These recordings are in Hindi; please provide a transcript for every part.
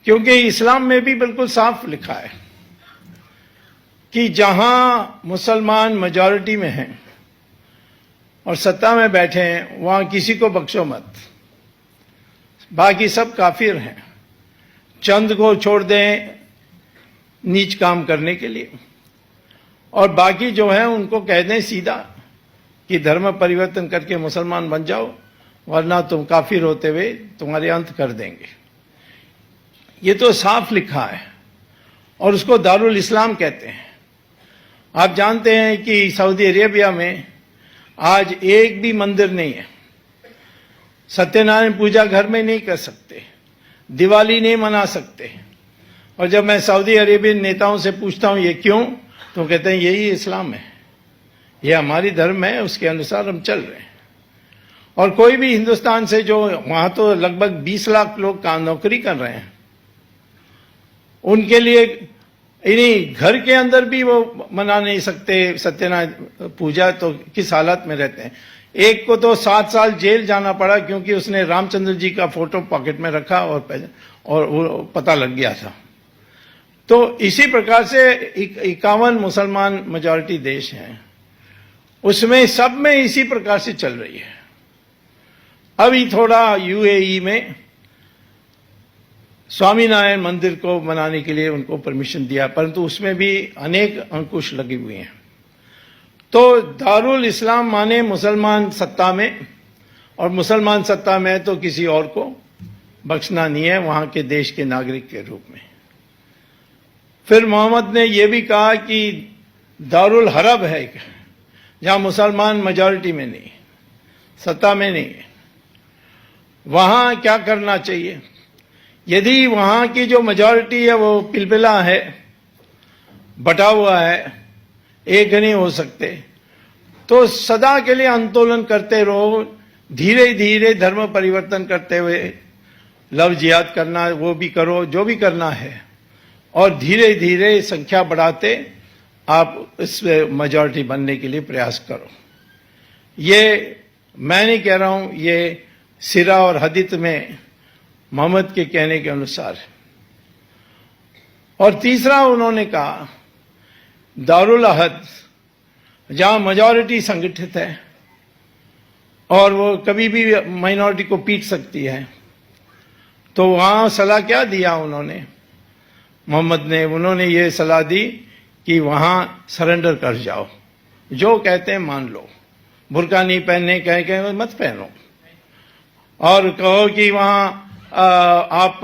क्योंकि इस्लाम में भी बिल्कुल साफ लिखा है कि जहां मुसलमान मेजॉरिटी में हैं और सत्ता में बैठे हैं वहां किसी को बख्शो मत, बाकी सब काफिर हैं। चंद को छोड़ दें नीच काम करने के लिए और बाकी जो है उनको कह दें सीधा कि धर्म परिवर्तन करके मुसलमान बन जाओ, वरना तुम काफिर होते हुए तुम्हारे अंत कर देंगे। ये तो साफ लिखा है और उसको दारुल इस्लाम कहते हैं। आप जानते हैं कि सऊदी अरेबिया में आज एक भी मंदिर नहीं है, सत्यनारायण पूजा घर में नहीं कर सकते, दिवाली नहीं मना सकते। और जब मैं सऊदी अरेबियन नेताओं से पूछता हूं ये क्यों, तो कहते हैं यही इस्लाम है, ये हमारी धर्म है, उसके अनुसार हम चल रहे हैं। और कोई भी हिंदुस्तान से जो वहां तो लगभग 20 लाख लोग काम नौकरी कर रहे हैं, उनके लिए इन्हीं घर के अंदर भी वो मना नहीं सकते सत्यनारायण पूजा, तो किस हालत में रहते हैं। एक को तो 7 साल जेल जाना पड़ा क्योंकि उसने रामचंद्र जी का फोटो पॉकेट में रखा और वो पता लग गया था। तो इसी प्रकार से 51 मुसलमान मेजॉरिटी देश हैं, उसमें सब में इसी प्रकार से चल रही है। अभी थोड़ा यूएई में स्वामीनारायण मंदिर को बनाने के लिए उनको परमिशन दिया, परंतु उसमें भी अनेक अंकुश लगे हुए हैं। तो दारुल इस्लाम माने मुसलमान सत्ता में, और मुसलमान सत्ता में है तो किसी और को बख्शना नहीं है वहां के देश के नागरिक के रूप में। फिर मोहम्मद ने यह भी कहा कि दारुल हरब है, जहां मुसलमान मेजॉरिटी में नहीं, सत्ता में नहीं है, वहां क्या करना चाहिए। यदि वहां की जो मेजॉरिटी है वो पिलपिला है, बटा हुआ है, एक नहीं हो सकते, तो सदा के लिए आंदोलन करते रहो, धीरे धीरे धर्म परिवर्तन करते हुए लव जिहाद करना वो भी करो, जो भी करना है, और धीरे धीरे संख्या बढ़ाते आप इस मेजॉरिटी बनने के लिए प्रयास करो। ये मैं नहीं कह रहा हूं, ये सिरा और हदीत में मोहम्मद के कहने के अनुसार। और तीसरा उन्होंने कहा दारुल अहद, जहां मेजॉरिटी संगठित है और वो कभी भी माइनॉरिटी को पीट सकती है, तो वहां सलाह क्या दिया उन्होंने, मोहम्मद ने, उन्होंने ये सलाह दी कि वहां सरेंडर कर जाओ, जो कहते हैं मान लो, बुर्का नहीं पहनने कहे मत पहनो, और कहो कि वहां आप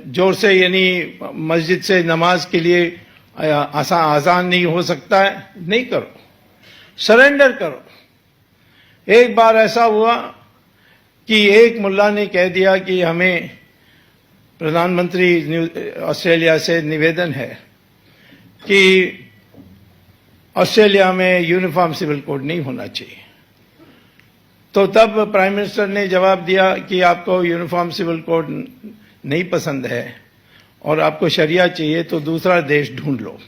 जोर से यानी मस्जिद से नमाज के लिए आसान नहीं हो सकता है, नहीं करो, सरेंडर करो। एक बार ऐसा हुआ कि एक मुल्ला ने कह दिया कि हमें प्रधानमंत्री ऑस्ट्रेलिया से निवेदन है कि ऑस्ट्रेलिया में यूनिफॉर्म सिविल कोड नहीं होना चाहिए। तो तब प्राइम मिनिस्टर ने जवाब दिया कि आपको यूनिफॉर्म सिविल कोड नहीं पसंद है और आपको शरिया चाहिए तो दूसरा देश ढूंढ लो।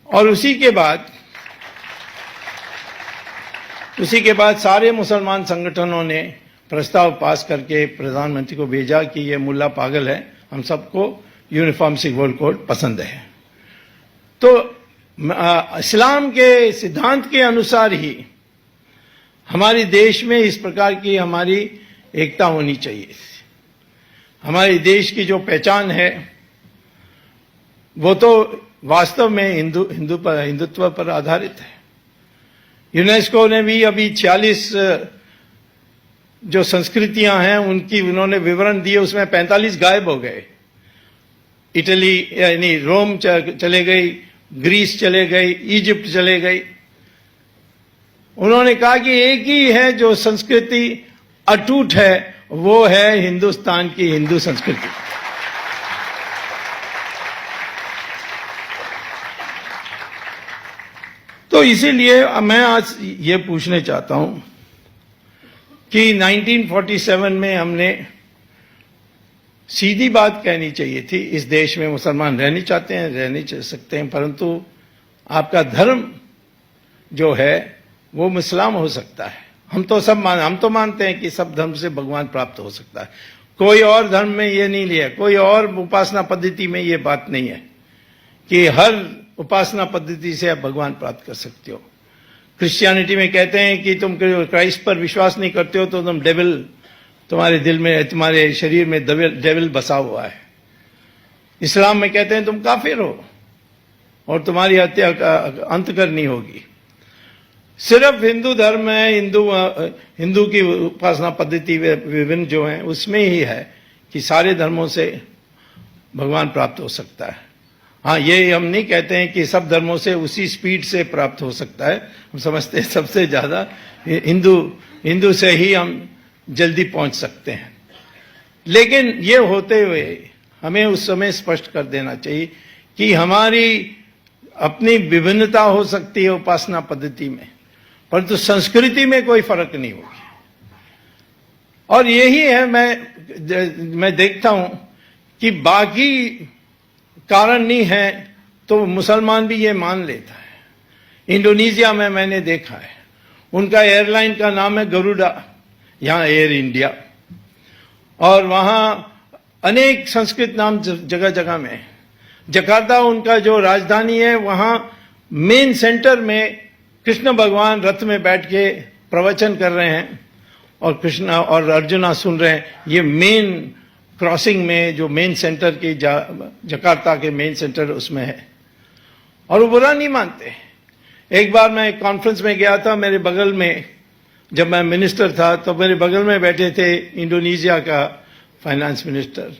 और उसी के बाद सारे मुसलमान संगठनों ने प्रस्ताव पास करके प्रधानमंत्री को भेजा कि ये मुल्ला पागल है, हम सबको यूनिफॉर्म सिविल कोड पसंद है। तो इस्लाम के सिद्धांत के अनुसार ही हमारे देश में इस प्रकार की हमारी एकता होनी चाहिए। हमारे देश की जो पहचान है वो तो वास्तव में हिंदुत्व पर आधारित है। यूनेस्को ने भी अभी 46 जो संस्कृतियां हैं उनकी उन्होंने विवरण दिए, उसमें 45 गायब हो गए। इटली यानी रोम चले गई, ग्रीस चले गई, इजिप्ट चले गई। उन्होंने कहा कि एक ही है जो संस्कृति अटूट है, वो है हिंदुस्तान की हिंदू संस्कृति। तो इसीलिए मैं आज ये पूछने चाहता हूं कि 1947 में हमने सीधी बात कहनी चाहिए थी, इस देश में मुसलमान रहना चाहते हैं, रहने सकते हैं, परंतु आपका धर्म जो है वो इस्लाम हो सकता है। हम तो मानते हैं कि सब धर्म से भगवान प्राप्त हो सकता है, कोई और धर्म में ये नहीं लिया, कोई और उपासना पद्धति में ये बात नहीं है कि हर उपासना पद्धति से आप भगवान प्राप्त कर सकते हो। क्रिश्चियनिटी में कहते हैं कि तुम क्राइस्ट पर विश्वास नहीं करते हो तो तुम डेविल, तुम्हारे दिल में, तुम्हारे शरीर में डेविल बसा हुआ है। इस्लाम में कहते हैं तुम काफिर हो और तुम्हारी हत्या का अंत करनी होगी। सिर्फ हिंदू धर्म में, हिंदू की उपासना पद्धति विभिन्न जो है उसमें ही है कि सारे धर्मों से भगवान प्राप्त हो सकता है। हाँ, ये हम नहीं कहते हैं कि सब धर्मों से उसी स्पीड से प्राप्त हो सकता है। हम समझते हैं सबसे ज्यादा हिंदू से ही हम जल्दी पहुंच सकते हैं। लेकिन ये होते हुए हमें उस समय स्पष्ट कर देना चाहिए कि हमारी अपनी विभिन्नता हो सकती है उपासना पद्धति में, परंतु संस्कृति में कोई फर्क नहीं होगी। और यही है, मैं देखता हूं कि बाकी कारण नहीं है तो मुसलमान भी ये मान लेता है। इंडोनेशिया में मैंने देखा है, उनका एयरलाइन का नाम है गरुड़ा, यहां एयर इंडिया, और वहां अनेक संस्कृत नाम जगह जगह में। जकार्ता उनका जो राजधानी है, वहां मेन सेंटर में कृष्ण भगवान रथ में बैठ के प्रवचन कर रहे हैं और कृष्ण और अर्जुना सुन रहे हैं। ये मेन क्रॉसिंग में जो मेन सेंटर की जकार्ता के मेन सेंटर उसमें है, और वो बुरा नहीं मानते। एक बार मैं एक कॉन्फ्रेंस में गया था, मेरे बगल में, जब मैं मिनिस्टर था तो मेरे बगल में बैठे थे इंडोनेशिया का फाइनेंस मिनिस्टर,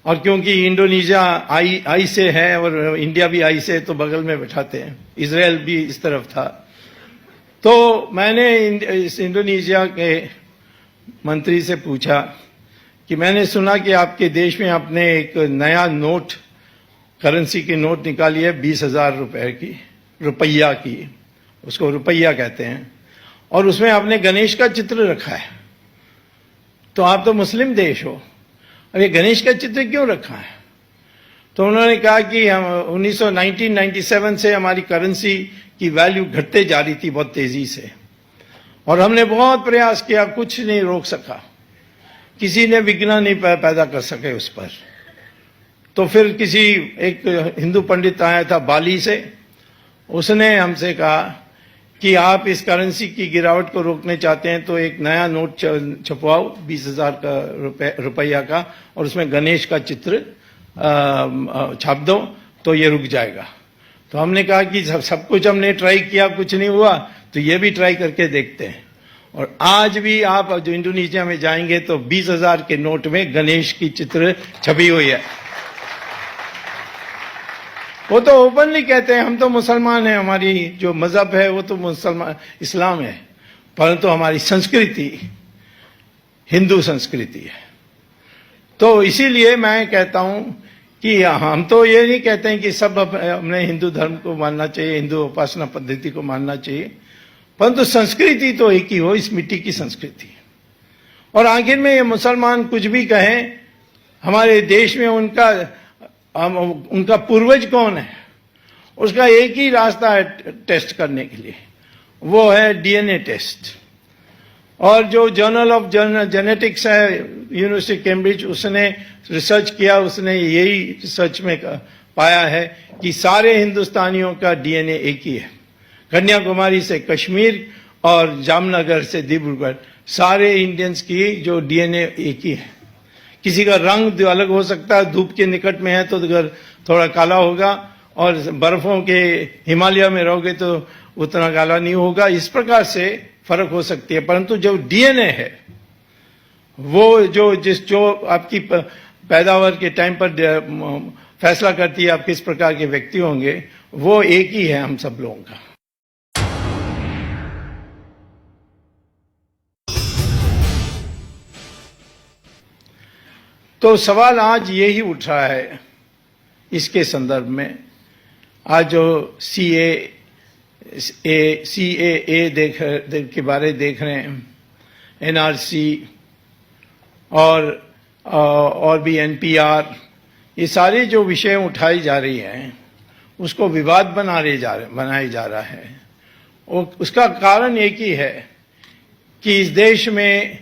और क्योंकि इंडोनेशिया आई से है और इंडिया भी आई से, तो बगल में बैठाते हैं। इजराइल भी इस तरफ था। तो मैंने इस इंडोनेशिया के मंत्री से पूछा कि मैंने सुना कि आपके देश में आपने एक नया नोट, करेंसी की नोट निकाली है 20,000 रुपए की, रुपया की, उसको रुपया कहते हैं, और उसमें आपने गणेश का चित्र रखा है। तो आप तो मुस्लिम देश हो, अरे गणेश का चित्र क्यों रखा है? तो उन्होंने कहा कि हम 1997 से हमारी करेंसी की वैल्यू घटते जा रही थी बहुत तेजी से, और हमने बहुत प्रयास किया, कुछ नहीं रोक सका, किसी ने विघ्न नहीं पैदा कर सके उस पर। तो फिर किसी एक हिंदू पंडित आया था बाली से, उसने हमसे कहा कि आप इस करेंसी की गिरावट को रोकने चाहते हैं तो एक नया नोट छपवाओ 20,000 का रुपया का, और उसमें गणेश का चित्र छाप दो तो ये रुक जाएगा। तो हमने कहा कि सब कुछ हमने ट्राई किया, कुछ नहीं हुआ, तो ये भी ट्राई करके देखते हैं। और आज भी आप जो इंडोनेशिया में जाएंगे तो 20,000 के नोट में गणेश की चित्र छपी हुई है। वो तो ओपनली कहते हैं हम तो मुसलमान हैं, हमारी जो मजहब है वो तो मुसलमान इस्लाम है, परंतु हमारी संस्कृति हिंदू संस्कृति है। तो इसीलिए मैं कहता हूं कि हम तो ये नहीं कहते हैं कि सब हमने हिंदू धर्म को मानना चाहिए, हिंदू उपासना पद्धति को मानना चाहिए, परंतु संस्कृति तो एक ही हो, इस मिट्टी की संस्कृति। और आखिर में ये मुसलमान कुछ भी कहें, हमारे देश में उनका पूर्वज कौन है, उसका एक ही रास्ता है टेस्ट करने के लिए, वो है डीएनए टेस्ट। और जो जर्नल ऑफ जेनेटिक्स है यूनिवर्सिटी कैम्ब्रिज, उसने रिसर्च किया, उसने यही रिसर्च में पाया है कि सारे हिंदुस्तानियों का डीएनए एक ही है। कन्याकुमारी से कश्मीर और जामनगर से डिब्रूगढ़, सारे इंडियंस की जो डीएनए एक ही है। किसी का रंग अलग हो सकता है, धूप के निकट में है तो थोड़ा काला होगा, और बर्फों के हिमालय में रहोगे तो उतना काला नहीं होगा। इस प्रकार से फर्क हो सकती है, परंतु जो डीएनए है वो जो आपकी पैदावार के टाइम पर फैसला करती है आप किस प्रकार के व्यक्ति होंगे, वो एक ही है हम सब लोगों का। तो सवाल आज यही उठ रहा है इसके संदर्भ में। आज जो सीएए के बारे देख रहे हैं, एनआरसी और भी एनपीआर, ये सारे जो विषय उठाई जा रही हैं उसको विवाद बनाया जा रहा है। और उसका कारण एक ही है कि इस देश में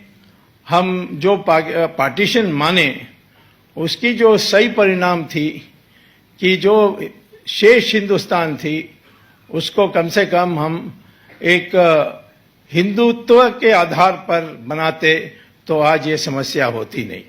हम जो पार्टीशन माने उसकी जो सही परिणाम थी कि जो शेष हिंदुस्तान थी उसको कम से कम हम एक हिंदुत्व के आधार पर बनाते तो आज ये समस्या होती नहीं।